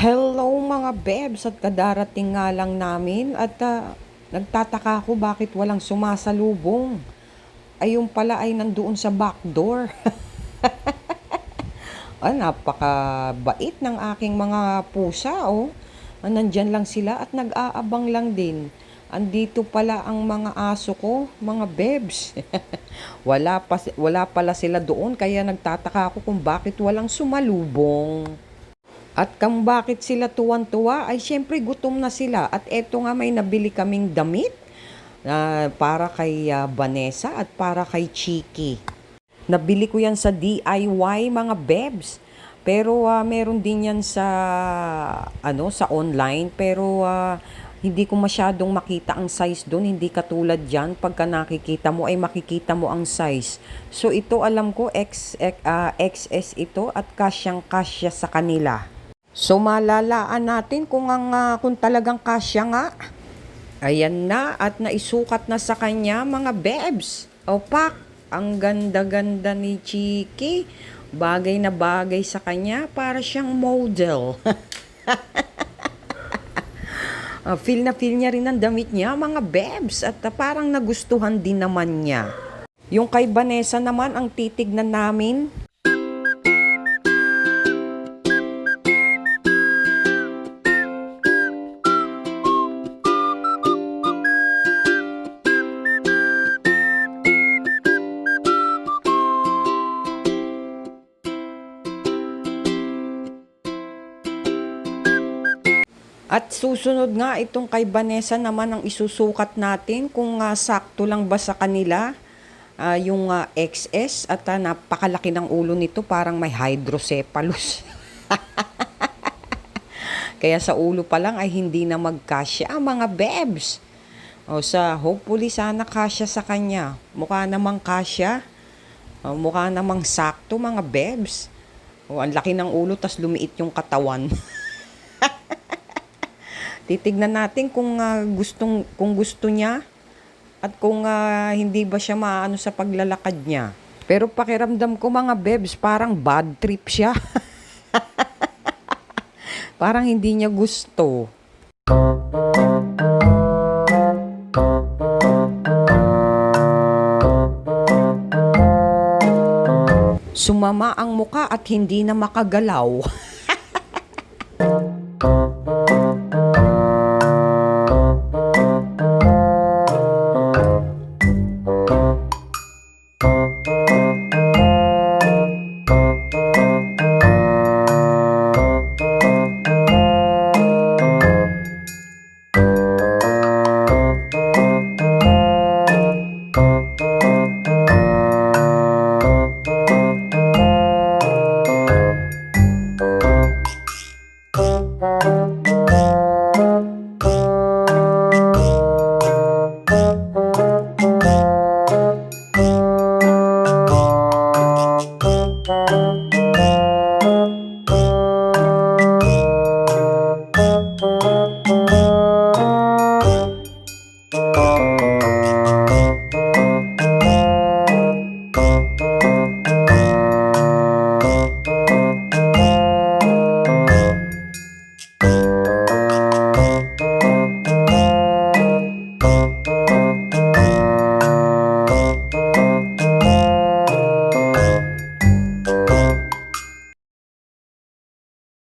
Hello mga bebs at kadarating nga lang namin at nagtataka ako bakit walang sumasalubong. Ayun pala ay nandoon sa back door. Napakabait ng aking mga pusa oh. Nandyan lang sila at nag-aabang lang din. Andito pala ang mga aso ko, mga bebs. Wala pala sila doon kaya nagtataka ako kung bakit walang sumalubong. At kung bakit sila tuwan-tuwa ay siyempre gutom na sila. At eto nga may nabili kaming damit para kay Vanessa at para kay Chiki. Nabili ko yan sa DIY mga bebs. Pero meron din yan sa online pero hindi ko masyadong makita ang size doon. Hindi katulad diyan pagka nakikita mo ay makikita mo ang size. So ito alam ko XS ito at kasyang-kasya sa kanila. So malalaan natin kung talagang kasya nga. Ayan na at naisukat na sa kanya mga bebs. Opak, ang ganda-ganda ni Chiki. Bagay na bagay sa kanya para siyang model. Feel na feel niya rin ang damit niya mga bebs at parang nagustuhan din naman niya. Yung kay Vanessa naman ang titignan namin. At susunod nga itong kay Vanessa naman ang isusukat natin kung sakto lang ba sa kanila yung XS at napakalaki ng ulo nito parang may hydrocephalus. Kaya sa ulo pa lang ay hindi na magkasya mga bebs. Hopefully sana kasya sa kanya. Mukha namang kasya. Mukha namang sakto mga bebs. Ang laki ng ulo tas lumiit yung katawan. Titignan natin kung gusto niya at kung hindi ba siya maano sa paglalakad niya. Pero pakiramdam ko mga bebs, parang bad trip siya. Parang hindi niya gusto. Sumama ang muka at hindi na makagalaw.